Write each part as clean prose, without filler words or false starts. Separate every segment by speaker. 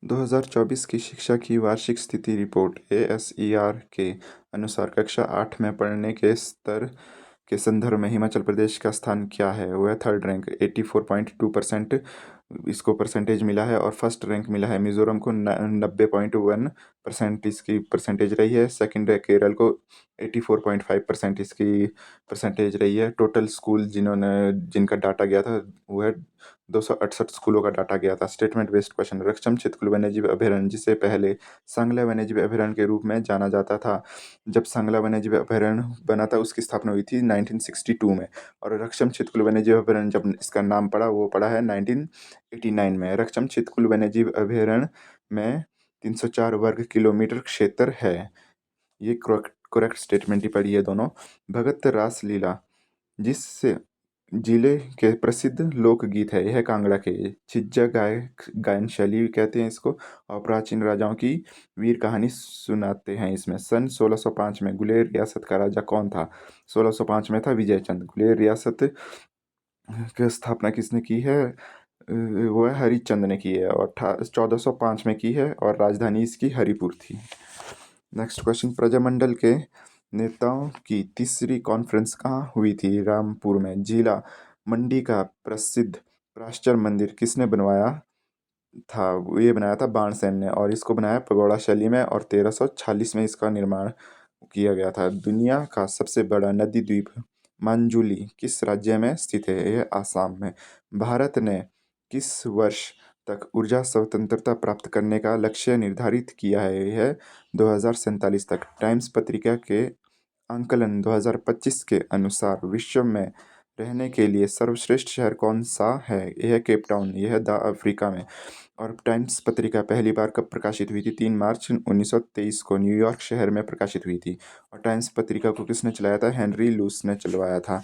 Speaker 1: 2024 की शिक्षा की वार्षिक स्थिति रिपोर्ट (ASER) के अनुसार कक्षा 8 में पढ़ने के स्तर के संदर्भ में हिमाचल प्रदेश का स्थान क्या है? वह थर्ड रैंक 84.2% इसको परसेंटेज मिला है और फर्स्ट रैंक मिला है मिजोरम को 90.1% इसकी परसेंटेज रही है। सेकंड है केरल को 84.5% इसकी परसेंटेज रही है। टोटल स्कूल जिनका डाटा गया था वह 268 स्कूलों का डाटा गया था। Statement based question. Raksham Chitkul वन्यजीव अभयारण्य, जिसे पहले सांगला वन्यजीव अभयारण्य के रूप में जाना जाता था, जब सांगला वन्यजीव अभयारण्य बना था उसकी स्थापना हुई थी 1962 में। और रक्षम छितकुल वन्यजीव अभयारण्य जब इसका नाम पड़ा वो पड़ा है 1989 में। रक्षम छितकुल वन्यजीव अभयारण्य में 304 वर्ग किलोमीटर क्षेत्र है। ये करेक्ट स्टेटमेंट ही पड़ी है दोनों। भगत रासलीला जिससे जिले के प्रसिद्ध लोकगीत है, यह कांगड़ा के छिज्जा गायन शैली कहते हैं इसको, और प्राचीन राजाओं की वीर कहानी सुनाते हैं इसमें। सन 1605 में गुलेर रियासत का राजा कौन था? 1605 में था विजय चंद। गुलेर रियासत की स्थापना किसने की है? वह हरिचंद ने की है और 1405 में की है और राजधानी इसकी हरिपुर थी। Next question. प्रजामंडल के नेताओं की तीसरी कॉन्फ्रेंस कहाँ हुई थी? रामपुर में। जिला मंडी का प्रसिद्ध प्राश्चर मंदिर किसने बनवाया था? ये बनाया था बाणसेन ने और इसको बनाया पगोड़ा शैली में और 1346 में इसका निर्माण किया गया था। दुनिया का सबसे बड़ा नदी द्वीप मांजुली किस राज्य में स्थित है? यह आसाम में। भारत ने किस वर्ष तक ऊर्जा स्वतंत्रता प्राप्त करने का लक्ष्य निर्धारित किया है? यह 2047 तक। टाइम्स पत्रिका के आंकलन 2025 के अनुसार विश्व में रहने के लिए सर्वश्रेष्ठ शहर कौन सा है? यह केप टाउन, यह द अफ्रीका में। और टाइम्स पत्रिका पहली बार कब प्रकाशित हुई थी? 3 मार्च 1923 को न्यूयॉर्क शहर में प्रकाशित हुई थी। और टाइम्स पत्रिका को किसने चलाया था? हेनरी लूस ने चलवाया था।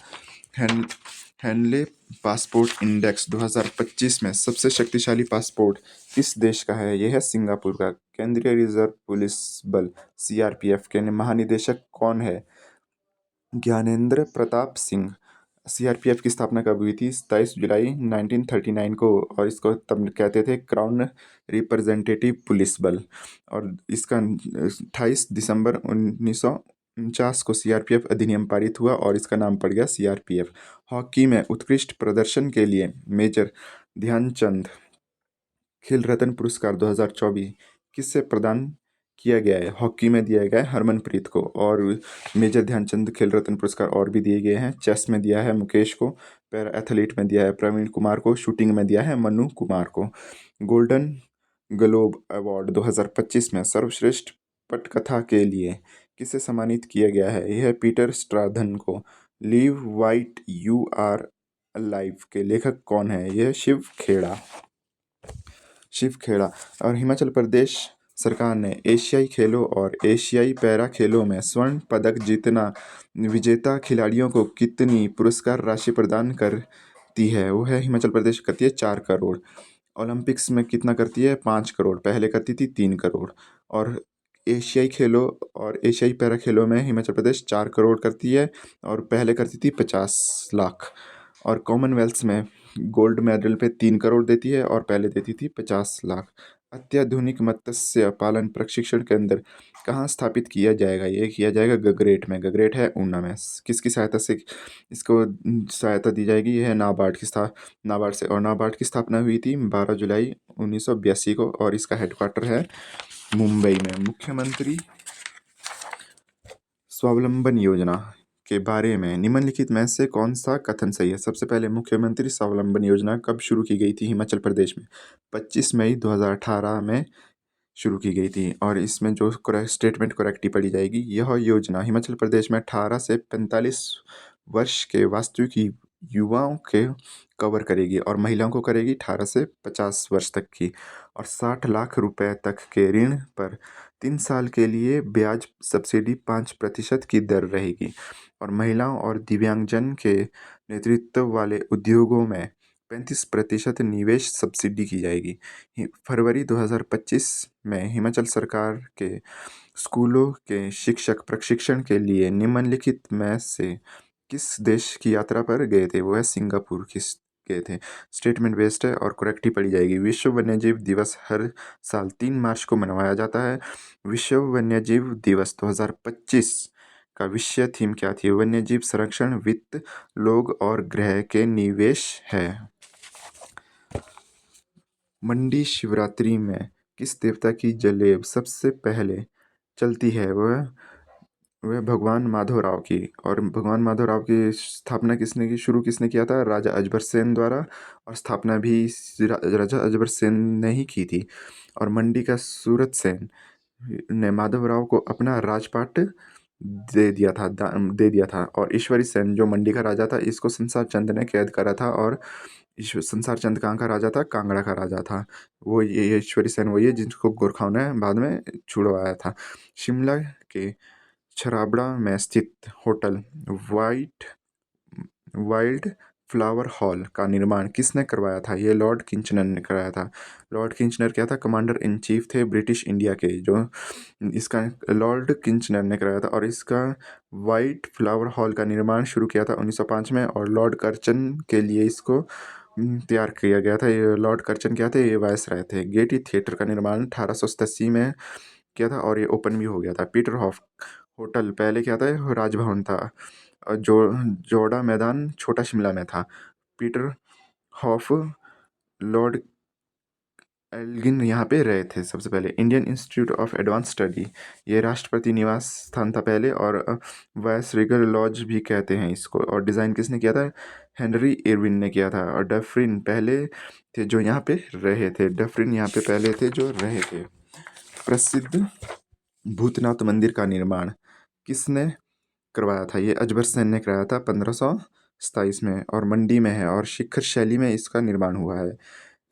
Speaker 1: हेनले पासपोर्ट इंडेक्स 2025 में सबसे शक्तिशाली पासपोर्ट किस देश का है? यह है सिंगापुर का। केंद्रीय रिजर्व पुलिस बल (CRPF) के महानिदेशक कौन है? ज्ञानेंद्र प्रताप सिंह। सीआरपीएफ की स्थापना कब हुई थी? 27 जुलाई 1939 को और इसको तब कहते थे क्राउन रिप्रेजेंटेटिव पुलिस बल। और इसका 28 दिसंबर 1949 को सीआरपीएफ अधिनियम पारित हुआ और इसका नाम पड़ गया सीआरपीएफ। हॉकी में उत्कृष्ट प्रदर्शन के लिए मेजर ध्यानचंद खेल रत्न पुरस्कार 2024 किससे प्रदान किया गया है? हॉकी में दिया गया है हरमनप्रीत को। और मेजर ध्यानचंद खेल रत्न पुरस्कार और भी दिए गए हैं। चेस में दिया है मुकेश को, पैरा एथलीट में दिया है प्रवीण कुमार को, शूटिंग में दिया है मनु कुमार को। गोल्डन ग्लोब अवार्ड 2025 में सर्वश्रेष्ठ पटकथा के लिए किसे सम्मानित किया गया है? यह पीटर स्ट्राधन को। Live while you are alive के लेखक कौन है? यह शिव खेड़ा। और हिमाचल प्रदेश सरकार ने एशियाई खेलों और एशियाई पैरा खेलों में स्वर्ण पदक जीतना विजेता खिलाड़ियों को कितनी पुरस्कार राशि प्रदान करती है? वो है हिमाचल प्रदेश करती है 4 करोड़। ओलंपिक्स में कितना करती है? 5 करोड़। पहले करती थी 3 करोड़। और एशियाई खेलों और एशियाई पैरा खेलों में हिमाचल प्रदेश 4 करोड़ करती है और पहले करती थी 50 लाख। और कॉमनवेल्थ में गोल्ड मेडल पे 3 करोड़ देती है और पहले देती थी 50 लाख। अत्याधुनिक मत्स्य पालन प्रशिक्षण केंद्र कहाँ स्थापित किया जाएगा? ये किया जाएगा गगरेट में। गगरेट है ऊना में। किसकी सहायता से इसको सहायता दी जाएगी? यह है नाबार्ड से। और नाबार्ड की स्थापना हुई थी 12 जुलाई 1982 को और इसका हेडक्वार्टर है मुंबई में। मुख्यमंत्री स्वावलंबन योजना के बारे में निम्नलिखित में से कौन सा कथन सही है? सबसे पहले, मुख्यमंत्री स्वावलंबन योजना कब शुरू की गई थी हिमाचल प्रदेश में? 25 मई 2018 में शुरू की गई थी। और इसमें जो स्टेटमेंट करेक्ट ही पड़ी जाएगी, यह योजना हिमाचल प्रदेश में 18 से 45 वर्ष के वास्तविक युवाओं के कवर करेगी और महिलाओं को करेगी 18 से 50 वर्ष तक की। और 60 लाख रुपए तक के ऋण पर 3 साल के लिए ब्याज सब्सिडी 5% की दर रहेगी। और महिलाओं और दिव्यांगजन के नेतृत्व वाले उद्योगों में 35% निवेश सब्सिडी की जाएगी। फरवरी 2025 में हिमाचल सरकार के स्कूलों के शिक्षक प्रशिक्षण के लिए निम्नलिखित में से किस देश की यात्रा पर गए थे? वो है सिंगापुर की। गए थे। स्टेटमेंट बेस्ड है और करेक्ट ही पढ़ी जाएगी। विश्व वन्यजीव दिवस हर साल 3 मार्च को मनाया जाता है। विश्व वन्यजीव दिवस 2025 का विषय थीम क्या थी? वन्यजीव संरक्षण, वित्त, लोग और ग्रह के निवेश है। मंडी शिवरात्रि में किस देवता की जलेब सबसे पहले चलती है? वह भगवान माधवराव की। और भगवान माधवराव की स्थापना किसने की, शुरू किसने किया था? राजा अजबर सेन द्वारा। और स्थापना भी राजा अजबर सेन ने ही की थी। और मंडी का सूरत सेन ने माधवराव को अपना राजपाट दे दिया था। और ईश्वरी सेन जो मंडी का राजा था, इसको संसार चंद ने कैद करा था। और संसार चंद कहाँ का राजा था? कांगड़ा का राजा था। वो ये ईश्वरी सेन वही है जिसको गोरखाओं ने बाद में छुड़वाया था। शिमला के छराबड़ा में स्थित होटल वाइल्ड फ्लावर हॉल का निर्माण किसने करवाया था? ये लॉर्ड किचनर ने कराया था। लॉर्ड किचनर क्या था? कमांडर इन चीफ थे ब्रिटिश इंडिया के, जो इसका लॉर्ड किचनर ने कराया था। और इसका वाइट फ्लावर हॉल का निर्माण शुरू किया था 1905 में। और लॉर्ड कर्चन के लिए इसको तैयार किया गया था। ये लॉर्ड कर्चन क्या थे? ये वायसराय थे। गेटी थिएटर का निर्माण 1887 में किया था और ये ओपन भी हो गया था। पीटर हॉफ होटल पहले क्या था? राजभवन था। जोड़ा मैदान छोटा शिमला में था। पीटर हॉफ लॉर्ड एल्गिन यहाँ पे रहे थे सबसे पहले। Indian institute of advance study, ये राष्ट्रपति निवास स्थान था पहले। और वायसरीगर लॉज भी कहते हैं इसको। और डिज़ाइन किसने किया था? हेनरी इरविन ने किया था। और डफरिन पहले थे जो यहाँ पे रहे थे। डफरिन यहाँ पे पहले थे जो रहे थे। प्रसिद्ध भूतनाथ मंदिर का निर्माण किसने करवाया था? ये अजबर सेन ने कराया था 1527 में। और मंडी में है और शिखर शैली में इसका निर्माण हुआ है।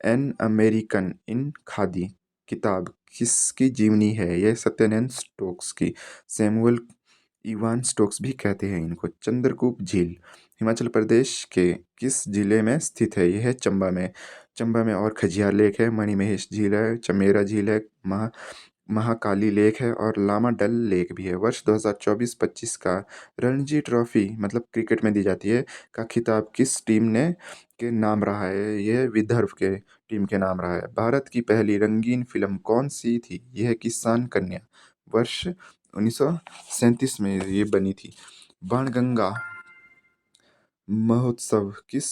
Speaker 1: एन अमेरिकन इन खादी किताब किसकी जीवनी है? यह सत्यनेंद्र स्टोक्स की। सैमुअल इवान स्टोक्स भी कहते हैं इनको। चंद्रकूप झील हिमाचल प्रदेश के किस जिले में स्थित है? यह है चंबा में। चंबा में और खजियार लेक है, मणिमहेश झील है, चमेरा झील है, महाकाली लेक है और लामा डल लेक भी है। वर्ष 2024-25 का रणजी ट्रॉफी मतलब क्रिकेट में दी जाती है का खिताब किस टीम ने के नाम रहा है? यह विदर्भ के टीम के नाम रहा है। भारत की पहली रंगीन फिल्म कौन सी थी? यह है किसान कन्या। वर्ष 1937 में ये बनी थी। बाणगंगा महोत्सव किस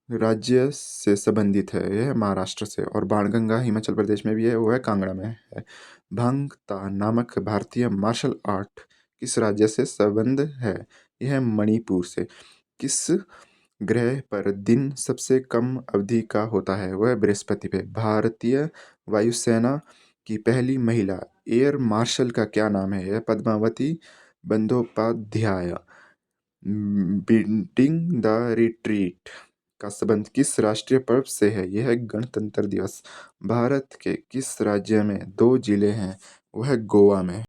Speaker 1: राज्य से संबंधित है? यह है महाराष्ट्र से। और बाणगंगा हिमाचल प्रदेश में भी है, वो है कांगड़ा में है। भांगता नामक भारतीय मार्शल आर्ट किस राज्य से संबंध है? यह है मणिपुर से। किस ग्रह पर दिन सबसे कम अवधि का होता है? वह बृहस्पति पे। भारतीय वायुसेना की पहली महिला एयर मार्शल का क्या नाम है? यह Padmavati Bandopadhyay. Beating the retreat का संबंध किस राष्ट्रीय पर्व से है? यह है गणतंत्र दिवस। भारत के किस राज्य में 2 जिले हैं? वह है गोवा में।